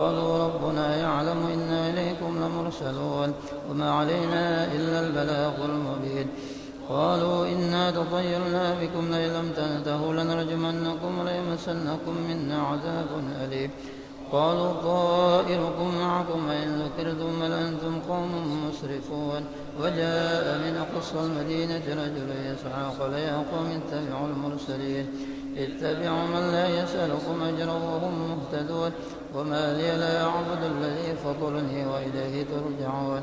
قالوا ربنا يعلم إنا إليكم لمرسلون وما علينا إلا البلاغ المبين. قالوا إنا تطيرنا بكم لئن لم تنتهوا لنرجمنكم وليمسنكم منا عذاب أليم. قالوا طائركم معكم وإن ذكرتم بل أنتم قوم مسرفون. وجاء من أقصى المدينة رجل يسعى قال يا قوم اتبعوا المرسلين اتبعوا من لا يسألكم أجرا وهم مهتدون. وما لي لا أعبد الذي فطرني وإليه ترجعون.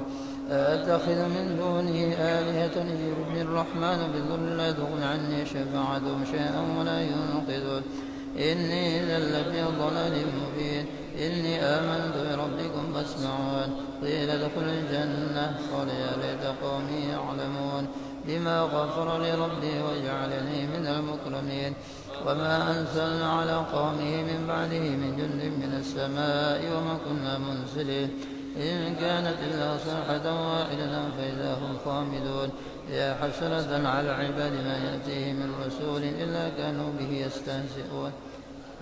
أأتخذ من دونه آلهة يردني الرحمن بضر لا تغن عني شفاعتهم شيئا ولا ينقذون. إني إذا لفي ضلال مبين. إني آمنت بربكم فاسمعون. قيل ادخل الجنة قال يا ليت قومي يعلمون بما غفر لي ربي وجعلني من المكرمين. وما أنزلنا على قومه من بعده من جند من السماء وما كنا منزلين. إن كانت إلا صيحة واحدة فإذا هم خامدون. يا حسرة على العباد ما يأتيه من رسول إلا كانوا به يستهزئون.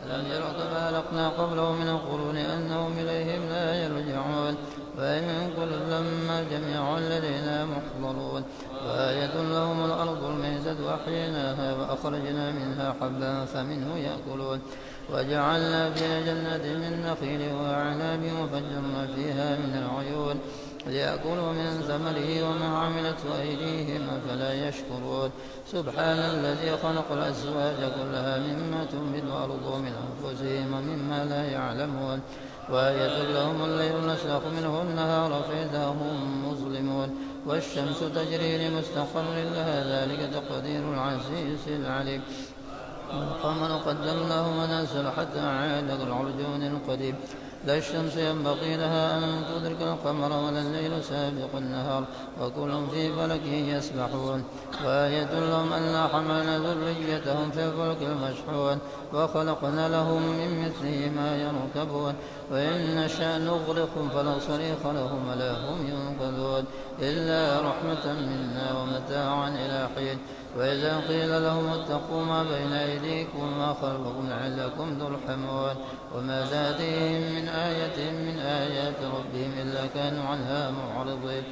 ألم يروا كما أهلكنا قبلهم من القرون أنهم إليهم لا يرجعون. وإن كل لما جميع لدينا محضرون. وآية لهم الأرض الميتة وأحييناها وأخرجنا منها حبا فمنه يأكلون. وجعلنا فيها جنات من نخيل وأعناب وفجرنا فيها من العيون ليأكلوا من ثمره وما عملته أيديهم أفلا يشكرون. سبحان الذي خلق الأزواج كلها مما تنبت الأرض من أنفسهم ومما لا يعلمون. وآية لهم الليل نسلخ منه النهار فإذا هم مظلمون. والشمس تجري لمستقر لها ذلك تقدير العزيز العليم. والقمر قدرناه منازل حتى عاد كالعرجون القديم. لا الشمس ينبغي لها أن تدرك القمر ولا الليل سابق النهار وكل في فلك يسبحون. وآية لهم أنا حملنا ذريتهم في الفلك المشحون وخلقنا لهم من مثله ما يركبون. وإن نشأ نغرقهم فلا صريخ لهم ولا هم ينقذون إلا رحمة منا ومتاعا إلى حين. وإذا قيل لهم اتقوا ما بين أيديكم وما خلفكم لعلكم ترحمون. وما تأتيهم من آية من آيات ربهم إلا كانوا عنها معرضين.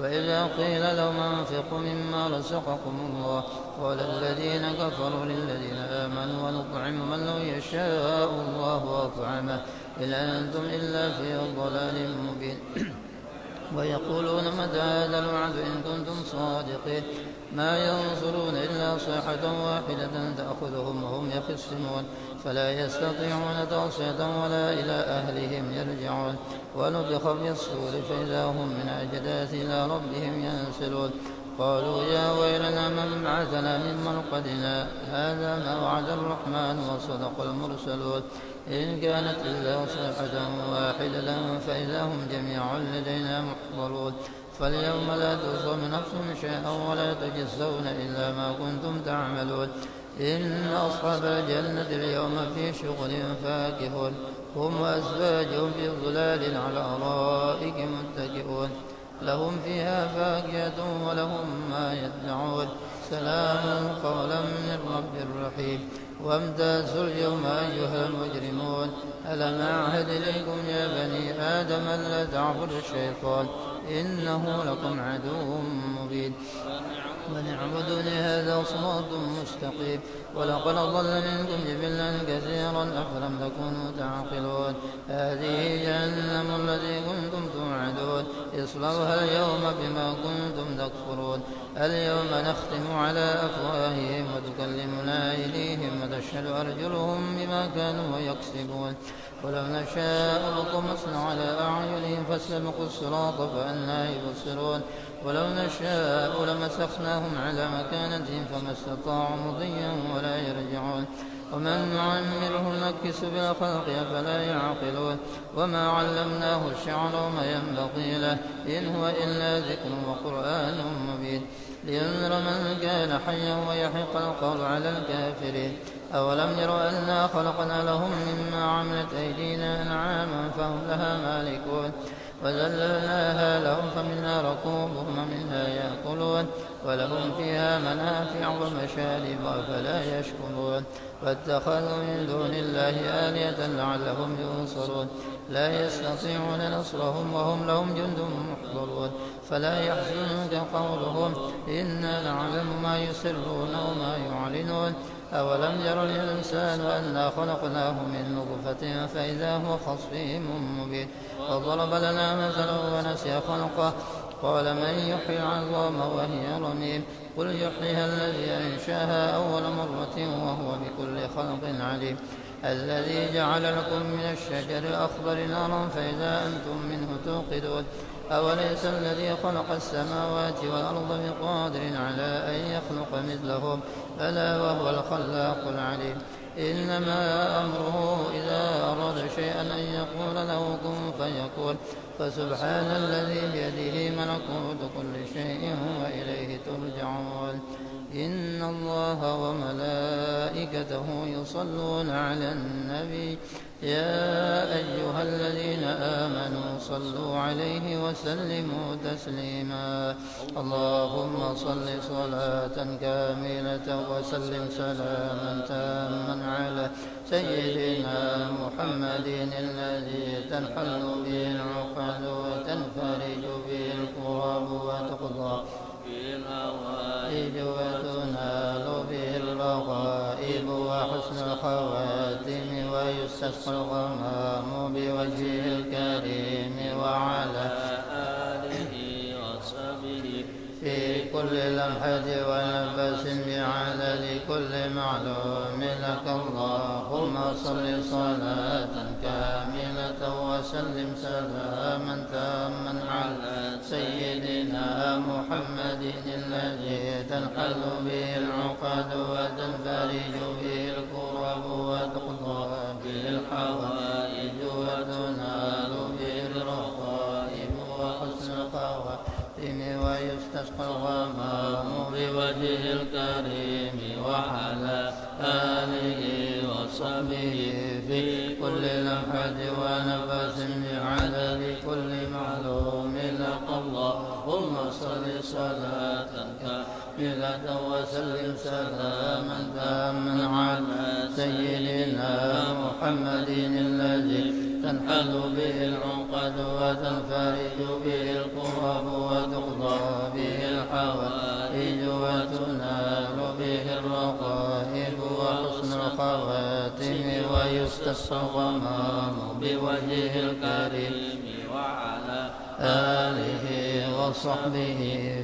وإذا قيل لهم أنفقوا مما رزقكم الله قال الذين كفروا للذين آمنوا ونطعم من لو يشاء الله أطعمه إن أنتم إلا في ضلال مبين. ويقولون متى هذا الوعد إن كنتم صادقين. ما ينظرون إلا صيحة واحدة تأخذهم وهم يخصمون فلا يستطيعون توصية ولا إلى أهلهم يرجعون. ونفخ في الصور فإذا هم من أجداث إلى ربهم ينسلون. قالوا يا ويلنا من بعثنا من مرقدنا هذا ما وعد الرحمن وصدق المرسلون. إن كانت إلا صيحة واحدة فإذا هم جميع لدينا محضرون. فاليوم لا تظلم نفس شيئا ولا تجزون إلا ما كنتم تعملون. إن أصحاب الجنة اليوم في شغل فاكهون هم وأزواجهم في ظلال على أرائك متكئون. لهم فيها فاكهة ولهم ما يدعون. سلام قولا من رب رحيم. وامتازوا اليوم أيها المجرمون ألم أعهد إليكم يا بني آدم ألا تعبدوا الشيطان إنه لكم عدو مبين. من اعبدوني هذا صراط مستقيم. ولقد ضل منكم جبلا كثيرا أفلم تكونوا تعقلون. هذه جهنم التي كنتم توعدون اصلوها اليوم بما كنتم تكفرون. اليوم نختم على أفواههم وتكلمنا أيديهم وتشهد أرجلهم بما كانوا يكسبون. ولو نشاء لطمسنا على أعينهم فاستبقوا الصراط فأنى يبصرون. ولو نشاء لمسخناهم على مكانتهم فما استطاعوا مضيا ولا يرجعون. ومن نعمره نكس بالخلق أفلا يعقلون. وما علمناه الشعر وما ينبغي له إن هو إلا ذكر وقرآن مبين. لينذر من كان حيا ويحق القول على الكافرين. أولم يروا أنا خلقنا لهم مما عملت أيدينا أنعاما فهم لها مالكون. وذللناها لهم فمنها ركوبهم ومنها يأكلون ولهم فيها منافع ومشارب أفلا يشكرون واتخذوا من دون الله آلهة لعلهم ينصرون لا يستطيعون نصرهم وهم لهم جند محضرون فلا يحزنك قولهم إنا نعلم ما يسرون وما يعلنون أولم ير الإنسان أنا خلقناه من نطفة فإذا هو خصيم مبين وضرب لنا مثلا ونسي خلقه قال من يحيي العظام وهي رميم قل يحييها الذي أنشاها أول مرة وهو بكل خلق عليم الذي جعل لكم من الشجر الأخضر نارا فإذا أنتم منه توقدون أوليس الذي خلق السماوات والأرض بقادر على أن يخلق مثلهم بلى وهو الخلاق العليم إنما أمره إذا أراد شيئا أن يقول له كن فيكون فسبحان الذي بيده ملكوت كل شيء وإليه ترجعون إن الله وملائكته يصلون على النبي يا أيها الذين آمنوا صلوا عليه وسلموا تسليما اللهم صل صلاة كاملة وسلم سلاما تاما على سيدنا محمد الذي تنحل به العقد وتنفرج به الكرب وتقضى به الهوائج وتنال به الرغائب وحسن الخواتم ويستسقى الغمام بوجهه الكريم وعلى آله وصحبه في كل لمحة ونفس بعدد كل معلوم لك اللهم صل صلاة كاملة وسلم سلاما تاما على سيدنا محمد الذي تنحل به العقد وتنفرج به الكرب وتقضى به الحوائج وتنال به الرغائب وحسن الخواتم ويستسقى الغمام بوجهه الكريم وعلى آله وصحبه في كل لمحة ونفس بعدد كل معلوم لك اللهم صل صلاة كاملة وسلم سلاما تاما على سيدنا محمد الذي تنحل به العقد وتنفرج به الكرب وتقضى به الحوائج وتنال به الرغائب وحسن الخواتم ويستسقى الغمام بوجهه الكريم وعلى آله وصحبه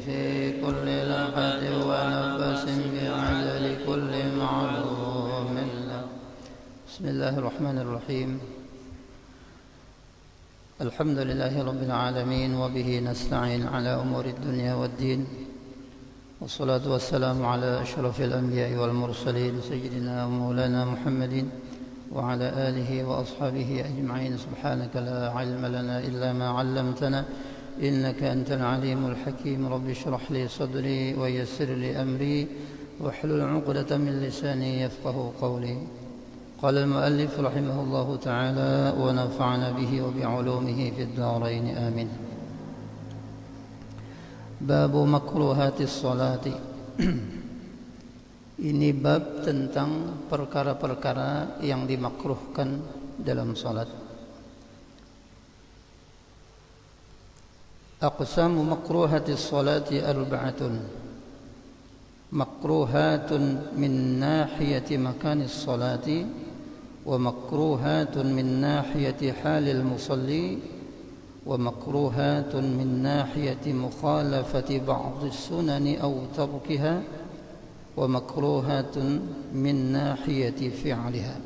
في كل لمحة ونفس بعدد كل معلوم له بسم الله الرحمن الرحيم الحمد لله رب العالمين وبه نستعين على أمور الدنيا والدين والصلاة والسلام على أشرف الأنبياء والمرسلين سيدنا ومولانا محمد وعلى آله وأصحابه أجمعين سبحانك لا علم لنا إلا ما علمتنا إنك أنت العليم الحكيم رب اشرح لي صدري ويسر لي أمري واحلل عقدة من لساني يفقه قولي قال المؤلف رحمه الله تعالى ونفعنا به وبعلومه في الدارين آمين باب مكروهات الصلاة Ini bab tentang perkara-perkara yang dimakruhkan dalam salat. Aqsamu makruhatis salati arba'atun. Makruhatun min nahiyati makanis salati wa makruhatun min nahiyati halil musalli wa makruhatun min nahiyati mukhalafati ba'dis sunani aw tarkiha wa makruhatun min nahiyati fi'liha.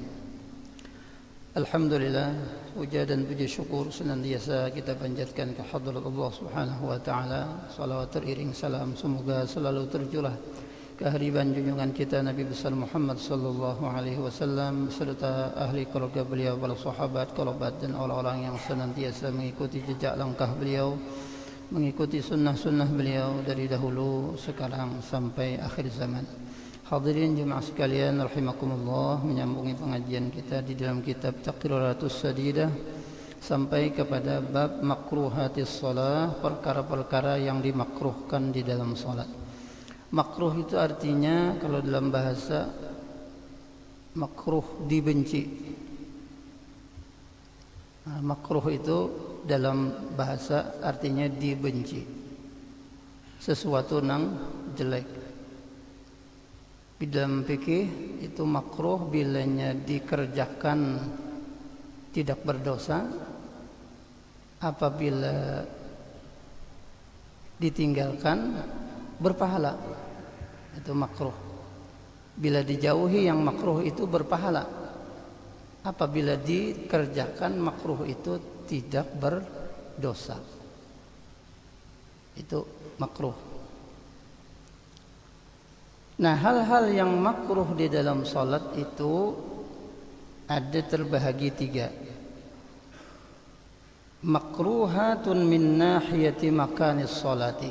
Alhamdulillah, puja dan puji syukur senantiasa kita panjatkan ke hadirat Allah Subhanahu wa taala. Salawat teriring salam semoga selalu tercurah kehadiran junjungan kita Nabi besar Muhammad sallallahu alaihi wasallam serta ahli keluarga beliau, para sahabat, kerabat dan orang-orang yang senantiasa mengikuti jejak langkah beliau, mengikuti sunnah-sunnah beliau dari dahulu sekarang sampai akhir zaman. Hadirin jemaah sekalian rahimakumullah, menyambungi pengajian kita di dalam kitab Taqriratus Sadidah sampai kepada bab makruhatis shalah, perkara-perkara yang dimakruhkan di dalam salat. Makruh itu artinya kalau dalam bahasa makruh dibenci. Makruh itu dalam bahasa artinya dibenci, sesuatu yang jelek. Di dalam fikih itu makruh bilanya dikerjakan tidak berdosa, apabila ditinggalkan berpahala. Itu makruh. Bila dijauhi yang makruh itu berpahala. Apabila dikerjakan makruh itu tidak berdosa. Itu makruh. Nah, hal-hal yang makruh di dalam salat itu ada terbahagi 3. Makruhatun min nahiyati makanis salati.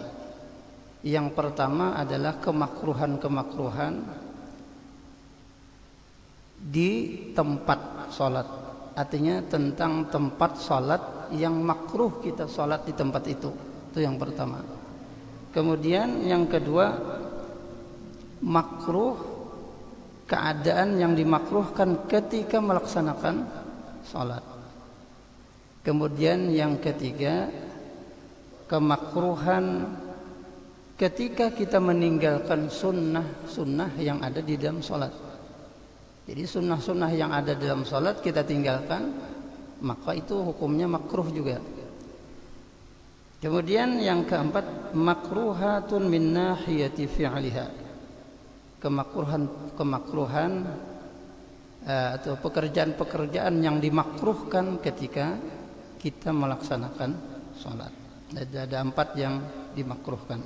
Yang pertama adalah kemakruhan-kemakruhan di tempat salat. Artinya tentang tempat salat yang makruh kita salat di tempat itu. Itu yang pertama. Kemudian yang kedua, makruh keadaan yang dimakruhkan ketika melaksanakan salat. Kemudian yang ketiga, kemakruhan ketika kita meninggalkan sunnah-sunnah yang ada di dalam salat. Jadi sunnah-sunnah yang ada dalam salat kita tinggalkan, maka itu hukumnya makruh juga. Kemudian yang keempat, makruhatun min nahiyati fi'liha. Kemakruhan atau pekerjaan-pekerjaan yang dimakruhkan ketika kita melaksanakan salat. Ada 4 yang dimakruhkan.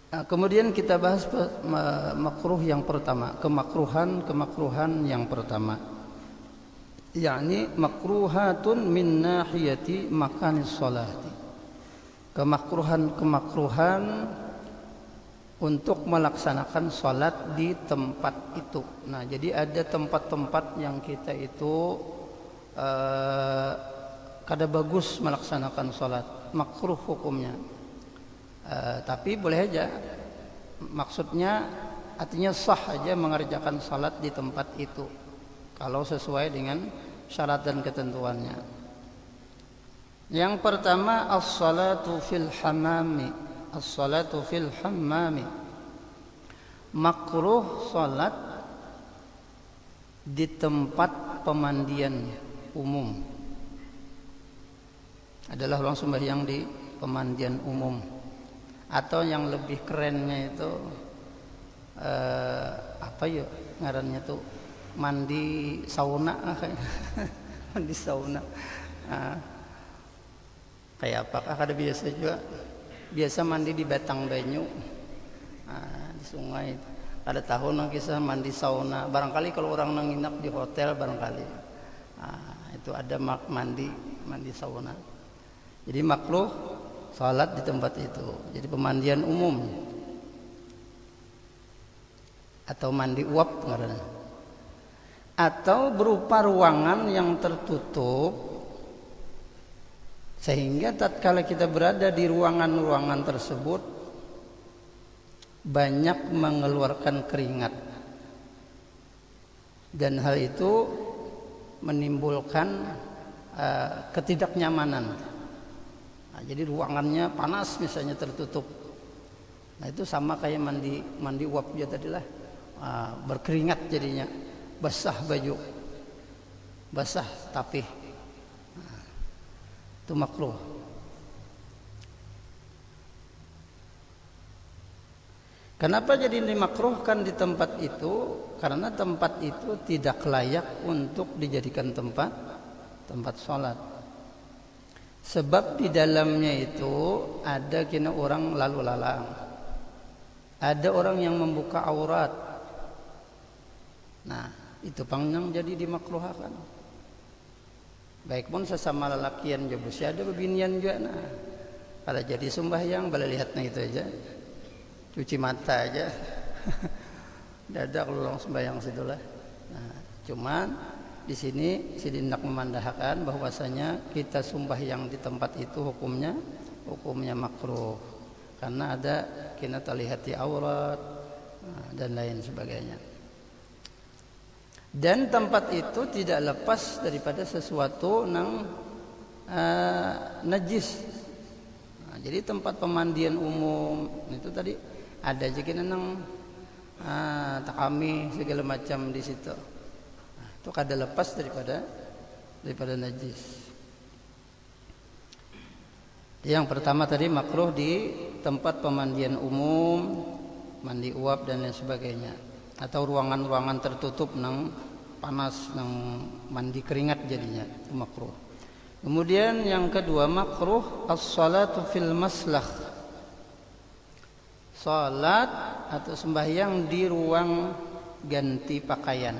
Kemudian kita bahas makruh yang pertama, kemakruhan yang pertama, yakni makruhatun min nahiyati makanis salati. Kemakruhan untuk melaksanakan salat di tempat itu. Nah, jadi ada tempat-tempat yang kita itu kada bagus melaksanakan salat, makruh hukumnya. Tapi boleh aja, maksudnya artinya sah aja mengerjakan salat di tempat itu kalau sesuai dengan syarat dan ketentuannya. Yang pertama, as-salatu fil hammami. As-salatu fil hammami. Makruh salat di tempat pemandian umum. Adalah orang sembahyang di pemandian umum. Atau yang lebih kerennya itu apa ya ngarannya tuh, mandi sauna mandi sauna. Kayak apakah ada biasa juga, biasa mandi di batang banyu, di sungai. Ada tahun kisah mandi sauna, barangkali kalau orang menginap di hotel barangkali itu ada mandi sauna. Jadi makruh salat di tempat itu. Jadi pemandian umum atau mandi uap ngaranna. Atau berupa ruangan yang tertutup sehingga tatkala kita berada di ruangan-ruangan tersebut banyak mengeluarkan keringat. Dan hal itu menimbulkan ketidaknyamanan. Nah, jadi ruangannya panas misalnya tertutup. Nah, itu sama kayak mandi uap dia tadilah. Berkeringat jadinya, basah baju, basah tapih. Itu makruh. Kenapa jadi dimakruhkan di tempat itu? Karena tempat itu tidak layak untuk dijadikan tempat salat. Sebab di dalamnya itu ada kena orang lalu lalang. Ada orang yang membuka aurat. Nah, itu pangnyang jadi dimakruhkan. Baik pun sesama lelakian juga ada bebinian juga. Nah, kalau jadi sembahyang bala lihatnya itu aja. Cuci mata aja. Dadak lulung sembahyang situlah. Nah, cuman di sini hendak memandahkan bahwasanya kita sembahyang di tempat itu hukumnya makruh karena ada kena terlihati aurat dan lain sebagainya. Dan tempat itu tidak lepas daripada sesuatu yang najis. Jadi tempat pemandian umum itu tadi ada juga nang takami segala macam di situ. Itu kada lepas daripada najis. Yang pertama tadi makruh di tempat pemandian umum, mandi uap dan lain sebagainya, atau ruangan-ruangan tertutup nang panas nang mandi keringat jadinya itu makruh. Kemudian yang kedua makruh as-salatu fil maslah. Salat atau sembahyang di ruang ganti pakaian.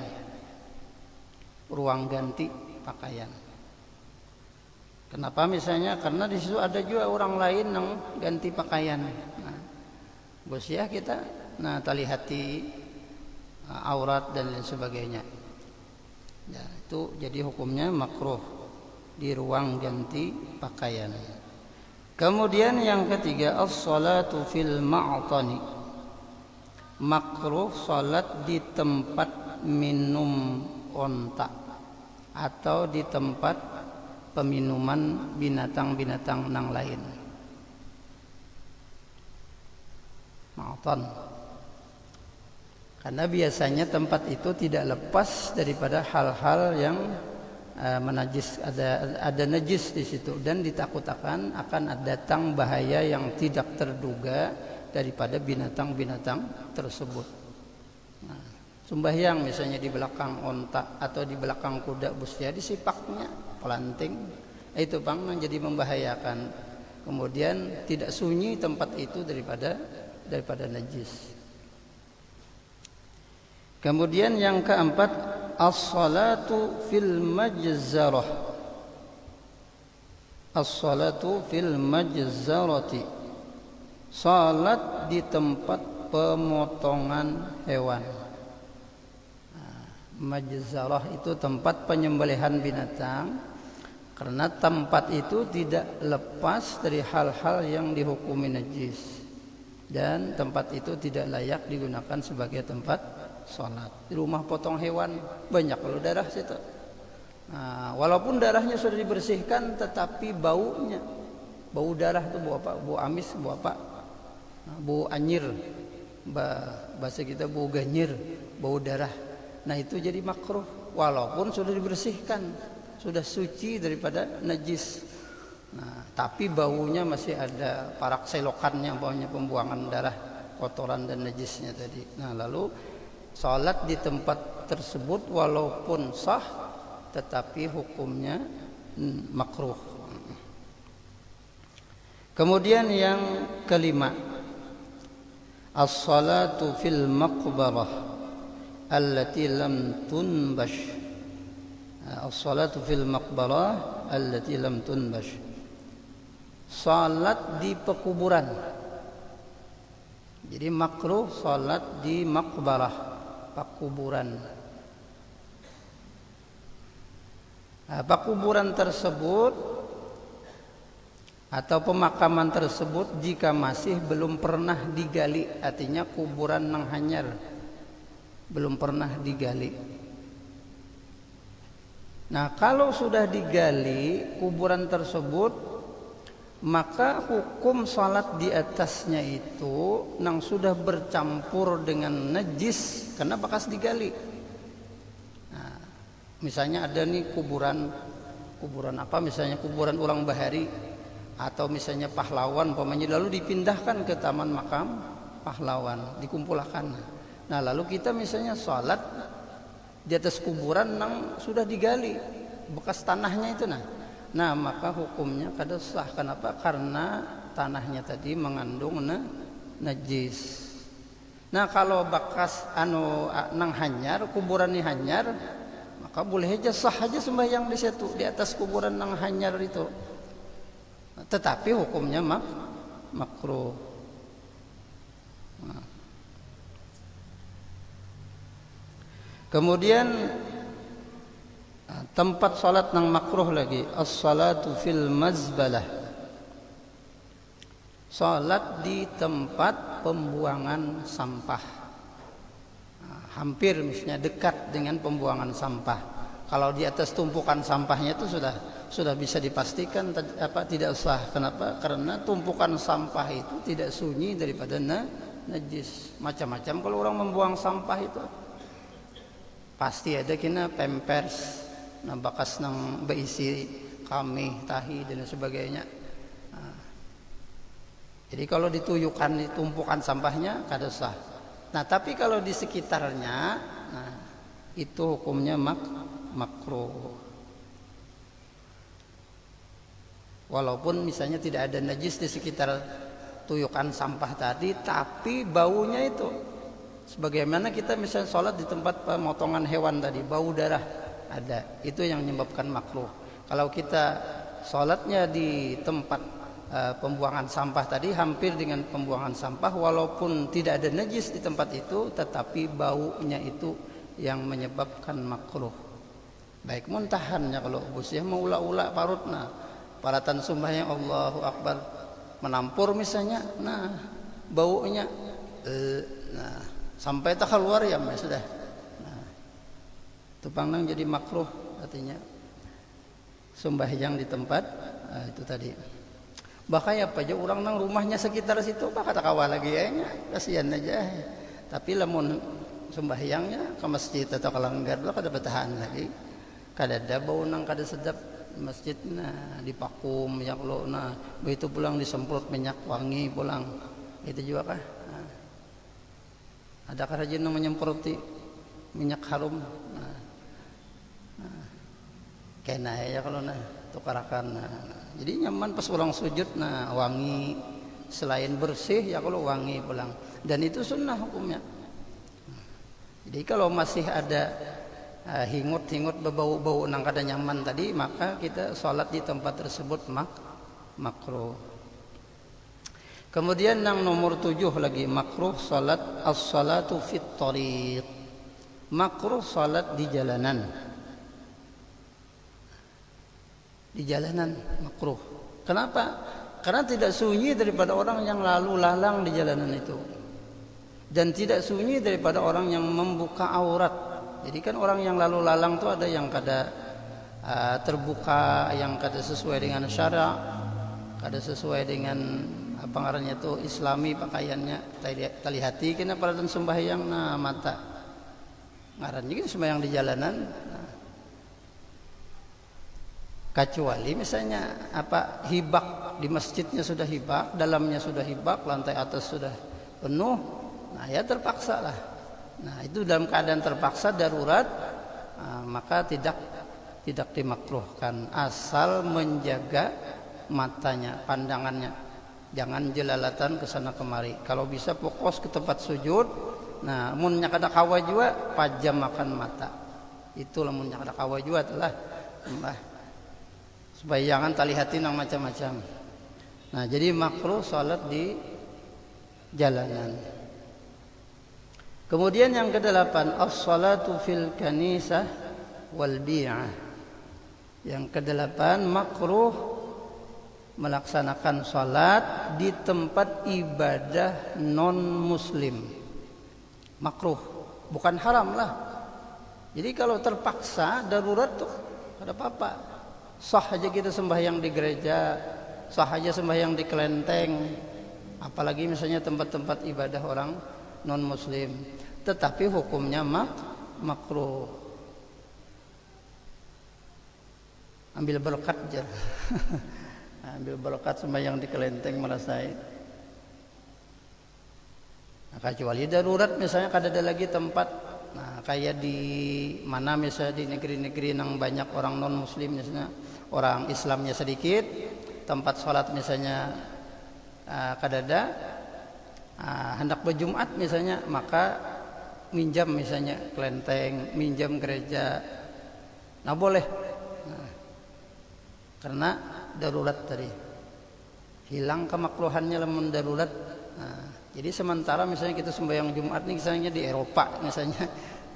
Ruang ganti pakaian. Kenapa misalnya? Karena di situ ada juga orang lain yang ganti pakaian. Nah, bos ya kita terlihati aurat dan lain sebagainya. Ya, itu jadi hukumnya makruh di ruang ganti pakaian. Kemudian yang ketiga as-salatu fil ma'tani. Makruh salat di tempat minum onta atau di tempat peminuman binatang-binatang nang lain. Ma'tan. Karena biasanya tempat itu tidak lepas daripada hal-hal yang menajis, ada najis di situ dan ditakutkan akan datang bahaya yang tidak terduga daripada binatang-binatang tersebut. Nah, sembahyang misalnya di belakang onta atau di belakang kuda busnya disipaknya pelanting, itu bang menjadi membahayakan. Kemudian tidak sunyi tempat itu daripada najis. Kemudian yang keempat as-salatu fil majzarah. As-salatu fil majzarati. Salat di tempat pemotongan hewan. Majzarah itu tempat penyembelihan binatang. Karena tempat itu tidak lepas dari hal-hal yang dihukumi najis. Dan tempat itu tidak layak digunakan sebagai tempat sholat. Di rumah potong hewan banyak kalau darah situ. Nah, walaupun darahnya sudah dibersihkan, tetapi baunya, bau darah itu bau apa? Bau amis, bau apa? Nah, bau anyir, bahasa kita bau ganyir, bau darah. Nah itu jadi makruh, walaupun sudah dibersihkan, sudah suci daripada najis. Nah, tapi baunya masih ada parak selokannya, baunya pembuangan darah, kotoran dan najisnya tadi. Nah lalu salat di tempat tersebut walaupun sah tetapi hukumnya makruh. Kemudian yang kelima as-salatu fil maqbarah allati lam tunbash. As-salatu fil maqbarah allati lam tunbash. Salat di pekuburan. Jadi makruh salat di maqbarah, kuburan. Kuburan tersebut atau pemakaman tersebut jika masih belum pernah digali, artinya kuburan nang hanyar belum pernah digali. Nah, kalau sudah digali kuburan tersebut, maka hukum salat di atasnya itu nang sudah bercampur dengan najis karena bekas digali. Nah, misalnya ada nih kuburan apa? Misalnya kuburan ulang bahari atau misalnya pahlawan, pokoknya lalu dipindahkan ke taman makam pahlawan, dikumpulkan. Nah, lalu kita misalnya salat di atas kuburan nang sudah digali bekas tanahnya itu Nah, maka hukumnya kada sah. Kenapa? Karena tanahnya tadi mengandung najis. Nah, kalau bekas nang hanyar, kuburan ini hanyar, maka boleh aja sah aja sembahyang di situ di atas kuburan nang hanyar itu. Tetapi hukumnya makruh. Nah. Kemudian Tempat salat nang makruh lagi, as-salatu fil mazbalah. Salat di tempat pembuangan sampah. Hampir misalnya dekat dengan pembuangan sampah. Kalau di atas tumpukan sampahnya itu sudah bisa dipastikan tidak sah. Kenapa? Karena tumpukan sampah itu tidak sunyi daripada najis. Macam-macam kalau orang membuang sampah itu. Pasti ada kena pampers, bekas nang berisi kami, tahi dan sebagainya. Jadi kalau dituyukan di tumpukan sampahnya kada sah. Nah, tapi kalau di sekitarnya, itu hukumnya makruh. Walaupun misalnya tidak ada najis di sekitar tuyukan sampah tadi, tapi baunya itu. Sebagaimana kita misalnya sholat di tempat pemotongan hewan tadi, bau darah ada. Itu yang menyebabkan makruh. Kalau kita sholatnya di tempat pembuangan sampah tadi, hampir dengan pembuangan sampah, walaupun tidak ada najis di tempat itu, tetapi baunya itu yang menyebabkan makruh. Baik muntahannya kalau busnya mau ula-ula parutna, paratan sumbahnya Allahu Akbar menampur misalnya, baunya sampai tak keluar ya sudah. Itu pangdang jadi makruh, artinya sembahyang di tempat itu tadi. Bahaya apa aja orang nang rumahnya sekitar situ pak kata kawal lagi ya, kasihan aja. Tapi lamun sembahyangnya ke masjid atau ke langgar lah kada bertahan lagi. Kada ada bau nang kada sedap masjid dipakum ya kalau begitu pulang disemprot minyak wangi pulang. Itu juga kah? Ada rajin yang menyemproti minyak harum. Kena ya kalau tukarakan. Jadi nyaman pas ulang sujud wangi, selain bersih ya kalau wangi pulang. Dan itu sunnah hukumnya. Jadi kalau masih ada hingut-hingut berbau-bau nang kada nyaman tadi, maka kita sholat di tempat tersebut makruh. Kemudian yang nomor 7 lagi makruh salat as-salatu fit thariq. Makruh salat di jalanan. Di jalanan makruh. Kenapa? Karena tidak sunyi daripada orang yang lalu lalang di jalanan itu. Dan tidak sunyi daripada orang yang membuka aurat. Jadi kan orang yang lalu lalang itu ada yang kada terbuka, yang kada sesuai dengan syara, kada sesuai dengan apa ngarannya itu islami pakaiannya. Talihati kena paratan sembahyang mata. Ngarannya kan sembahyang di jalanan. Kecuali misalnya hibak di masjidnya sudah hibak, dalamnya sudah hibak, lantai atas sudah penuh, ya terpaksa lah. Itu dalam keadaan terpaksa darurat, maka tidak dimakruhkan asal menjaga matanya, pandangannya, jangan jelalatan ke sana kemari. Kalau bisa fokus ke tempat sujud. Munnya kada kawa juga pajam makan mata. Itulah munnya kada kawa juga telah supaya jangan tali hati nang macam-macam. Jadi makruh salat di jalanan. Kemudian yang ke-8 as-salatu fil kanisah wal bi'ah. Yang ke-8 makruh melaksanakan salat di tempat ibadah non muslim. Makruh, bukan haram lah. Jadi kalau terpaksa darurat tuh ada apa-apa. Sah aja kita sembahyang di gereja, sah aja sembahyang di kelenteng, apalagi misalnya tempat-tempat ibadah orang non muslim. Tetapi hukumnya makruh. Ambil berkat aja. Ambil berkat sembahyang di kelenteng merasai. Kecuali darurat misalnya kada ada lagi tempat. Kayak di mana misalnya di negeri-negeri yang banyak orang non muslim misalnya, orang Islamnya sedikit, tempat sholat misalnya kadada, hendak berjumat misalnya, maka minjam misalnya kelenteng, minjam gereja, boleh, karena darurat tadi, hilang kemakruhannya lamun darurat. Jadi sementara misalnya kita sembahyang Jumat nih misalnya di Eropa misalnya,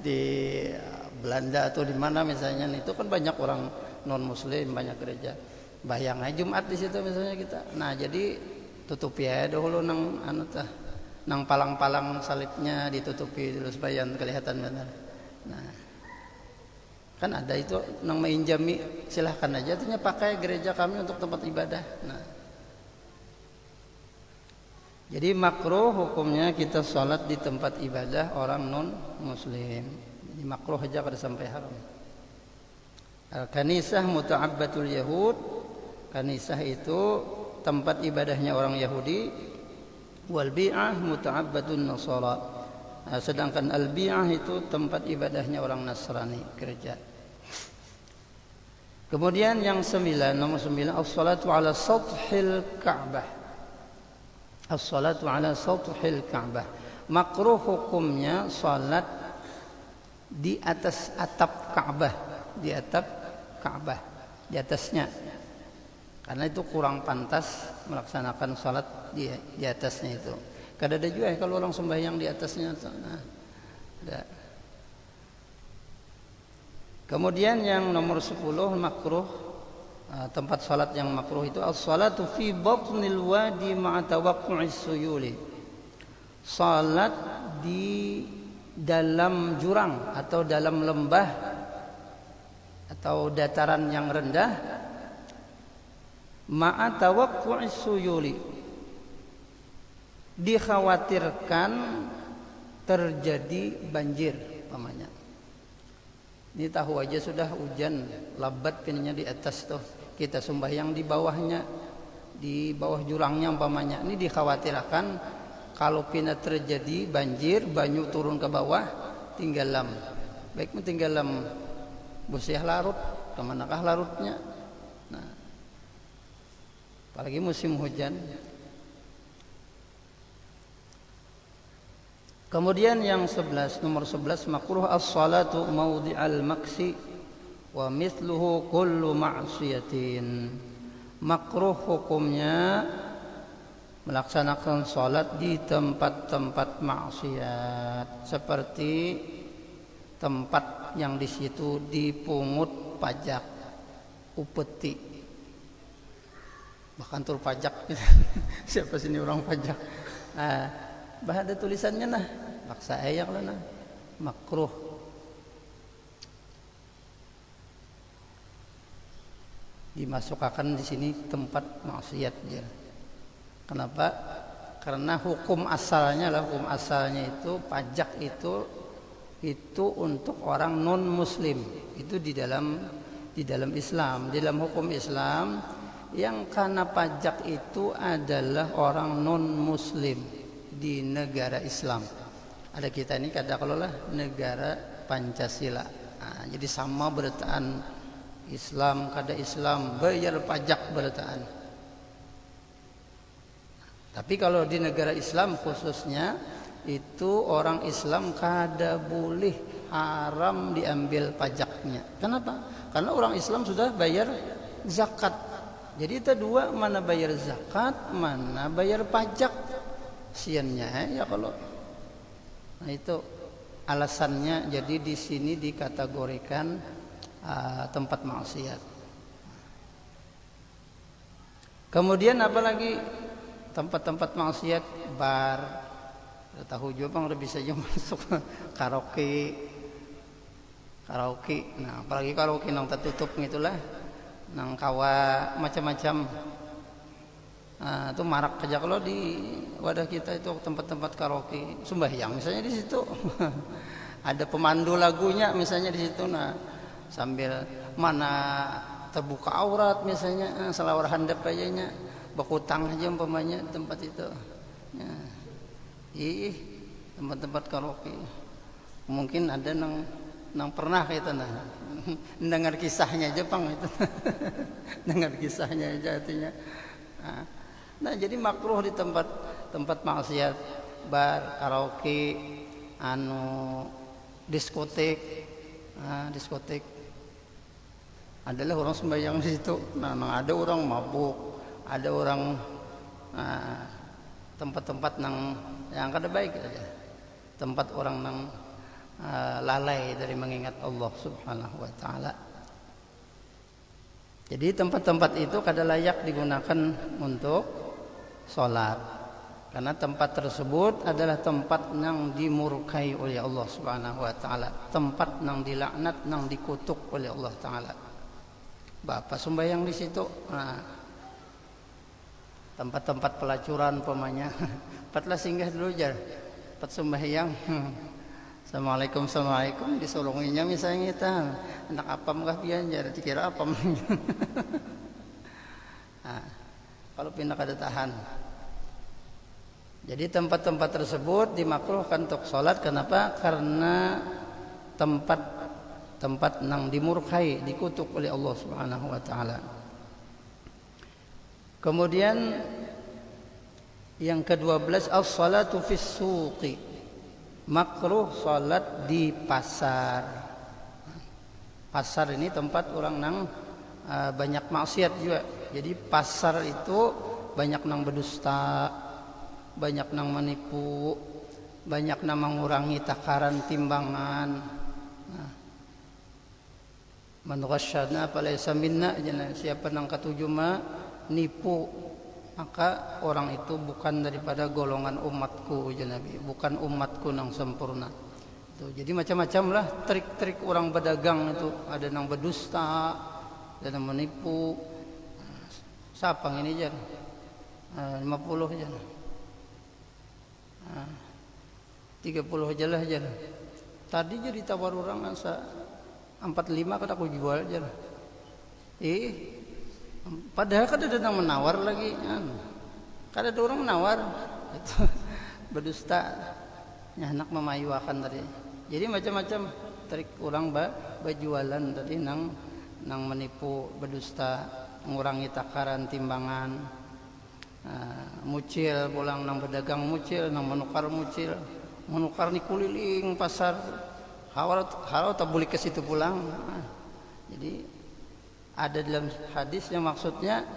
di Belanda atau di mana misalnya, itu kan banyak orang non muslim, banyak gereja. Bayang aja Jumat di situ misalnya kita. Nah, jadi tutupi aja dulu nang nang palang-palang salibnya ditutupi dulu supaya kelihatan benar. Nah, kan ada itu nang mainjami, silahkan aja artinya pakai gereja kami untuk tempat ibadah. Nah, jadi makruh hukumnya kita sholat di tempat ibadah orang non muslim. Jadi makruh aja kada sampai haram. Al-kanisah muta'abbatul yahud. Kanisah itu tempat ibadahnya orang Yahudi. Wal bi'ah muta'abbatun nasara. Sedangkan al-bi'ah itu tempat ibadahnya orang Nasrani, gereja. Kemudian yang nomor 9, as-salatu ala sathil Ka'bah. As-salatu ala sathil Ka'bah. Makruh hukumnya salat di atas atap Ka'bah, di atap Ka'bah, di atasnya. Karena itu kurang pantas melaksanakan salat di atasnya itu. Kadang ada juga kalau orang sembahyang di atasnya. Nah, ada. Kemudian yang nomor 10 makruh, tempat salat yang makruh itu as-salatu fi batnil wadi ma'a tawaqqu'is suyuli. Salat di dalam jurang atau dalam lembah atau dataran yang rendah ma'a tawaqqu'is suyuli, dikhawatirkan terjadi banjir pamannya. Ini tahu aja sudah hujan labat pininya di atas tuh, kita sembahyang di bawahnya, di bawah jurangnya umpamanya. Ini dikhawatirkan kalau pina terjadi banjir, banyu turun ke bawah, tinggalam. Baik tinggalam busiah larut, kemanakah larutnya. Nah, apalagi musim hujan. Kemudian yang 11, nomor 11, makruh as-salatu mawdi'al maksi wa mithluhu kullu ma'siyatin. Makruh hukumnya melaksanakan salat di tempat-tempat maksiat, seperti tempat yang di situ dipungut pajak, upeti. Bahkan tur pajak. Siapa sini orang pajak? Bah ada tulisannya nah, paksa ayak lah nah, makruh. Dimasukkan di sini tempat maksiat dia. Kenapa? Karena hukum asalnya itu pajak itu untuk orang non muslim. Itu di dalam Islam, di dalam hukum Islam yang karena pajak itu adalah orang non muslim di negara Islam. Ada kita ini katakanlah negara Pancasila. Nah, jadi sama berataan Islam kada Islam bayar pajak berataan. Tapi kalau di negara Islam khususnya itu orang Islam kada boleh, haram diambil pajaknya. Kenapa? Karena orang Islam sudah bayar zakat. Jadi itu dua, mana bayar zakat, mana bayar pajak. Siannya ya kalau. Nah itu alasannya. Jadi di sini dikategorikan tempat maksiat. Kemudian apalagi tempat-tempat maksiat, bar, tahu juga bang udah bisa juga masuk karaoke. Nah apalagi karaoke nang tertutup gitulah, nang kawa macam-macam. Nah, itu marak aja kalau di wadah kita itu tempat-tempat karaoke sembahyang misalnya di situ ada pemandu lagunya misalnya di situ. Nah sambil mana terbuka aurat misalnya, selawar handap kayaknya bakutang aja umpamanya tempat itu. Ya. Tempat-tempat karaoke mungkin ada nang pernah kita nah dengar kisahnya aja bang itu dengar kisahnya aja artinya. Nah jadi makruh di tempat maksiat, bar, karaoke, diskotek. Diskotek adalah orang sembahyang di situ. Nah ada orang mabuk, ada orang tempat-tempat yang kada baik aja. Tempat orang lalai dari mengingat Allah Subhanahu wa taala. Jadi tempat-tempat itu kada layak digunakan untuk sholat, karena tempat tersebut adalah tempat yang dimurkai oleh Allah Subhanahu wa taala, tempat yang dilaknat, yang dikutuk oleh Allah taala. Bapak sembahyang di situ. Nah, tempat-tempat pelacuran pemanya. Patlah singgah dulu jar. Pat sembahyang. Assalamualaikum, assalamualaikum, disolonginya misalnya kita anak apam kah pian jar, dikira apam. Nah, kalau pindah kada tahan. Jadi tempat-tempat tersebut dimakruhkan untuk sholat. Kenapa? Karena tempat yang dimurkai, dikutuk oleh Allah Subhanahu wa taala. Kemudian yang ke-12, as-salatu fis suqi. Makruh salat di pasar. Pasar ini tempat orang nang banyak maksiat juga. Jadi pasar itu banyak nang berdusta, banyak nang menipu, banyak nang mengurangi takaran timbangan. Man ghasyana falaysa minna, siapa nang ketujuh nipu, maka orang itu bukan daripada golongan umatku, Nabi, bukan umatku yang sempurna. Tuh, jadi macam-macam lah trik-trik orang berdagang itu, ada yang berdusta, ada yang menipu. Sapang ini jar 50 aja, 30 aja lah jar. Tadi jadi tawar orang asa 45 kata aku jual jar. Padahal kan ada yang menawar lagi, kan ada orang menawar, itu berdusta, anak memayuakan tadi. Jadi macam-macam trik orang berjualan tadi, nang menipu, berdusta, mengurangi takaran timbangan, mucil, pulang nang berdagang mucil, nang menukar ni kuliling pasar, harau tak boleh ke situ pulang. Jadi ada dalam hadis yang maksudnya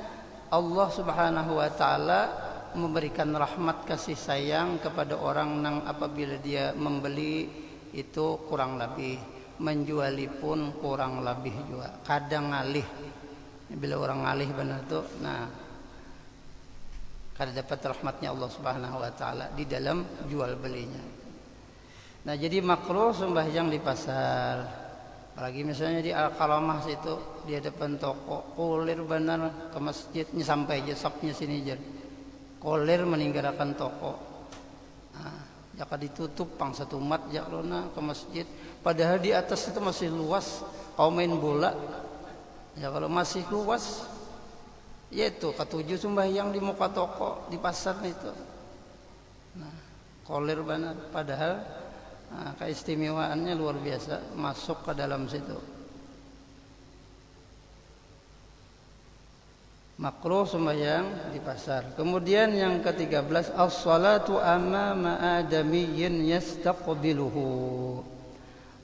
Allah Subhanahu wa taala memberikan rahmat kasih sayang kepada orang yang apabila dia membeli itu kurang lebih, menjuali pun kurang lebih juga. Kadang ngalih, bila orang ngalih benar tuh, nah kada dapat rahmatnya Allah Subhanahu wa taala di dalam jual belinya. Nah, jadi makruh sembahyang di pasar. Apalagi misalnya di Al-Kalamah situ, di depan toko, kolir benar ke masjidnya sampai aja sapnya sini jar. Kolir meninggalkan toko. Nah, jika ditutup pang satu mat jaklona ke masjid, padahal di atas itu masih luas, kau main bola. Ya kalau masih luas, yaitu ketujuh sembahyang di muka toko di pasar itu. Nah, kolir benar, padahal keistimewaannya luar biasa, masuk ke dalam situ. Makruh sembahyang di pasar. Kemudian yang ke-13, as-salatu amama adamiyyin yastaqbiluhu.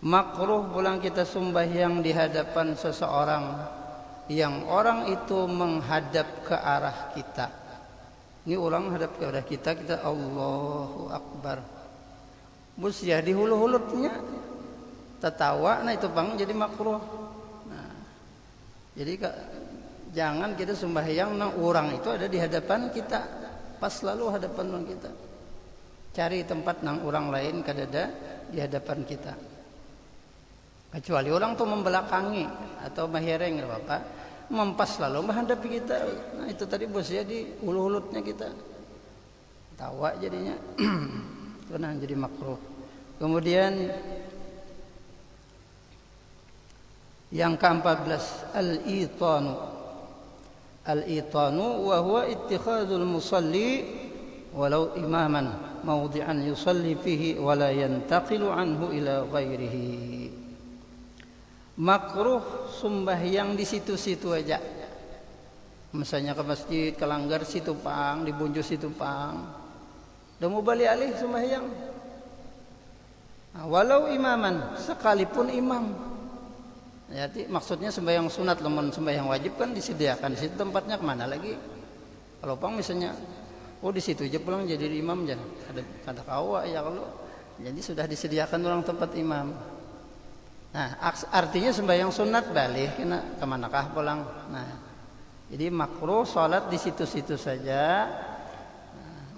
Makruh pulang kita sembahyang di hadapan seseorang yang orang itu menghadap ke arah kita. Ini orang hadap ke arah kita, kita Allahu Akbar. Bus ya di hulu-hulutnya tertawa, nah itu bang jadi makruh. Nah, jadi jangan kita sembahyang nang orang itu ada di hadapan kita, pas lalu hadapan orang kita. Cari tempat nang orang lain kadada di hadapan kita. Kecuali orang tuh membelakangi atau mahereng, nggak apa-apa. Mempas lalu menghadapi kita. Nah itu tadi bos ya di hulu-hulutnya kita. Tawa jadinya. Itu nah jadi makruh. Kemudian yang ke-14, al-itanu. Al-itanu wa huwa ittikhadul musalli walau imaman mawdi'an yusalli fihi wa la yantaqilu anhu ila ghairihi. Makruh sembahyang di situ-situ aja. Misalnya ke masjid, ke langgar situ pang, di Bunju situ pang. Dah mau balik alih sembahyang. Nah, walau imaman, sekalipun imam. Jadi maksudnya sembahyang sunat, lemon sembahyang wajib kan disediakan di situ, tempatnya kemana lagi? Kalau pang misalnya, oh di situ aja pulang jadi imam jangan. Ada kata kawa ya kalau Jadi sudah disediakan orang tempat imam. Nah, artinya sembahyang sunat balik kena kemanakah pulang. Nah, jadi makruh sholat di situ-situ saja,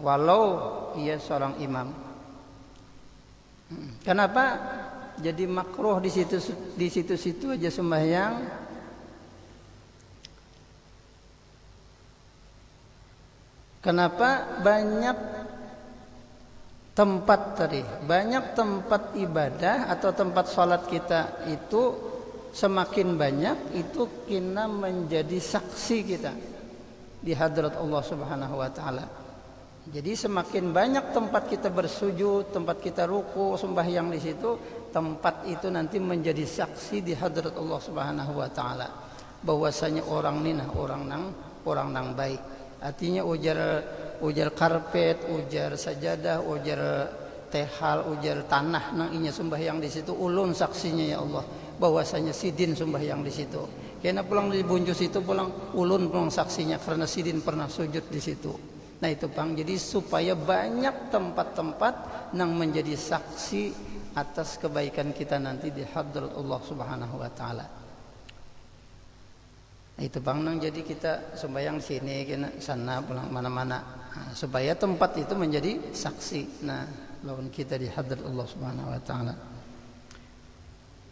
walau ia seorang imam. Kenapa jadi makruh di situ-situ aja sembahyang? Kenapa banyak tempat ibadah atau tempat sholat kita itu semakin banyak itu kita menjadi saksi kita di hadrat Allah Subhanahu wa taala. Jadi semakin banyak tempat kita bersujud, tempat kita ruku, sembahyang di situ, tempat itu nanti menjadi saksi di hadrat Allah Subhanahu wa taala bahwasanya orang ni orang nang baik. Artinya ujar karpet, ujar sajadah, ujar tehal, ujar tanah nang inya sembahyang di situ ulun saksinya ya Allah bahwasanya sidin sembahyang di situ. Kena pulang di bunjus itu pulang ulun pulang saksinya karena sidin pernah sujud di situ. Nah itu Bang, jadi supaya banyak tempat-tempat nang menjadi saksi atas kebaikan kita nanti di hadrat Allah Subhanahu wa taala. Nah, itu Bang, nang jadi kita sembahyang sini kena sana pulang mana-mana. Nah, supaya tempat itu menjadi saksi. Nah, lawan kita di hadrat Allah Subhanahu wa taala.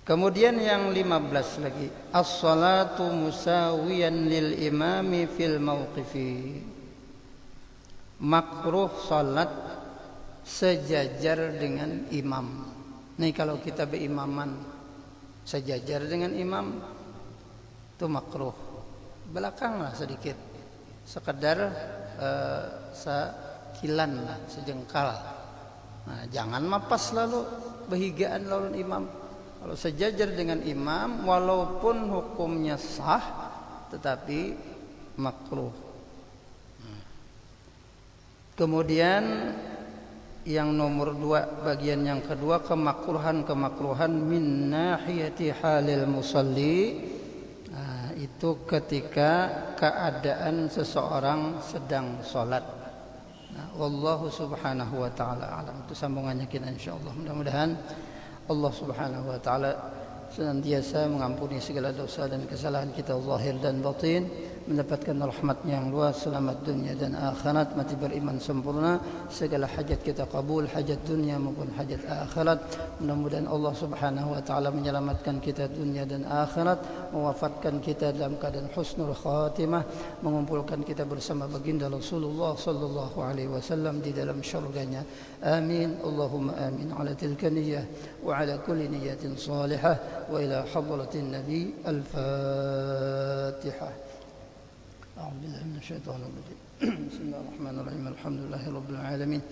Kemudian yang 15 lagi, as-salatu musawiyan lil imami fil mauqifi. Makruh salat sejajar dengan imam. Nih kalau kita berimaman sejajar dengan imam itu makruh. Belakanglah sedikit. Sekedar sekilan lah, sejengkal. Nah, jangan mapas lalu behigaan lawan imam. Kalau sejajar dengan imam walaupun hukumnya sah tetapi makruh. Kemudian yang nomor 2 bagian yang kedua kemakruhan min nahiyati halil musalli. Nah, itu ketika keadaan seseorang sedang sholat. Nah, wallahu subhanahu wa ta'ala alam. Itu sambungannya kita insyaallah. Mudah-mudahan Allah Subhanahu wa taala senantiasa mengampuni segala dosa dan kesalahan kita zahir dan batin, mendapatkan rahmat-Nya yang luas selamat dunia dan akhirat, mati beriman sempurna, segala hajat kita kabul, hajat dunia maupun hajat akhirat. Mudah-mudahan Allah Subhanahu wa taala menyelamatkan kita dunia dan akhirat, mewafatkan kita dalam keadaan husnul khatimah, mengumpulkan kita bersama baginda Rasulullah sallallahu alaihi wasallam di dalam syurganya. Amin. Allahumma amin. Ala tilka niyyah wa ala kulli niyyatin salihah wa ila hadratin nabi. Al-Fatihah. أعوذ بالله من الشيطان الرجيم بسم الله الرحمن الرحيم الحمد لله رب العالمين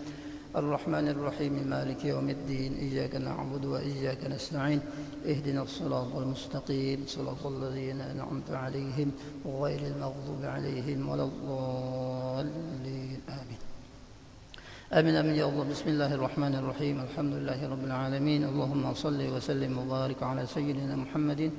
الرحمن الرحيم مالك يوم الدين إياك نعبد وإياك نستعين اهدنا الصراط المستقيم صراط الذين أنعمت عليهم غير المغضوب عليهم ولا الضالين آمين آمين آمين يا الله. بسم الله الرحمن الرحيم الحمد لله رب العالمين اللهم صل وسلم وبارك على سيدنا محمد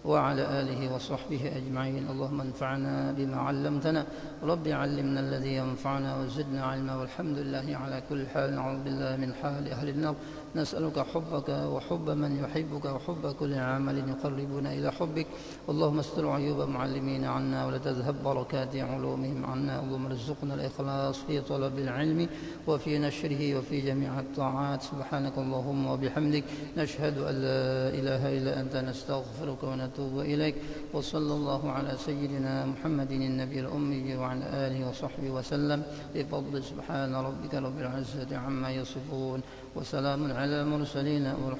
وعلى آله وصحبه أجمعين. اللهم انفعنا بما علمتنا رب علمنا الذي ينفعنا وزدنا علما والحمد لله على كل حال. نعوذ بالله من حال أهل النار. نسألك حبك وحب من يحبك وحب كل عمل يقربنا إلى حبك. اللهم استر عيوب معلمين عنا ولا تذهب بركات علومهم عنا. اللهم ارزقنا الإخلاص في طلب العلم وفي نشره وفي جميع الطاعات. سبحانك اللهم وبحمدك نشهد أن لا إله إلا أنت نستغفرك ونتوب إليك. وصلى الله على سيدنا محمد النبي الأمي وعلى آله وصحبه وسلم بفضل سبحان ربك رب العزة عما يصفون وسلام على المرسلين والحمد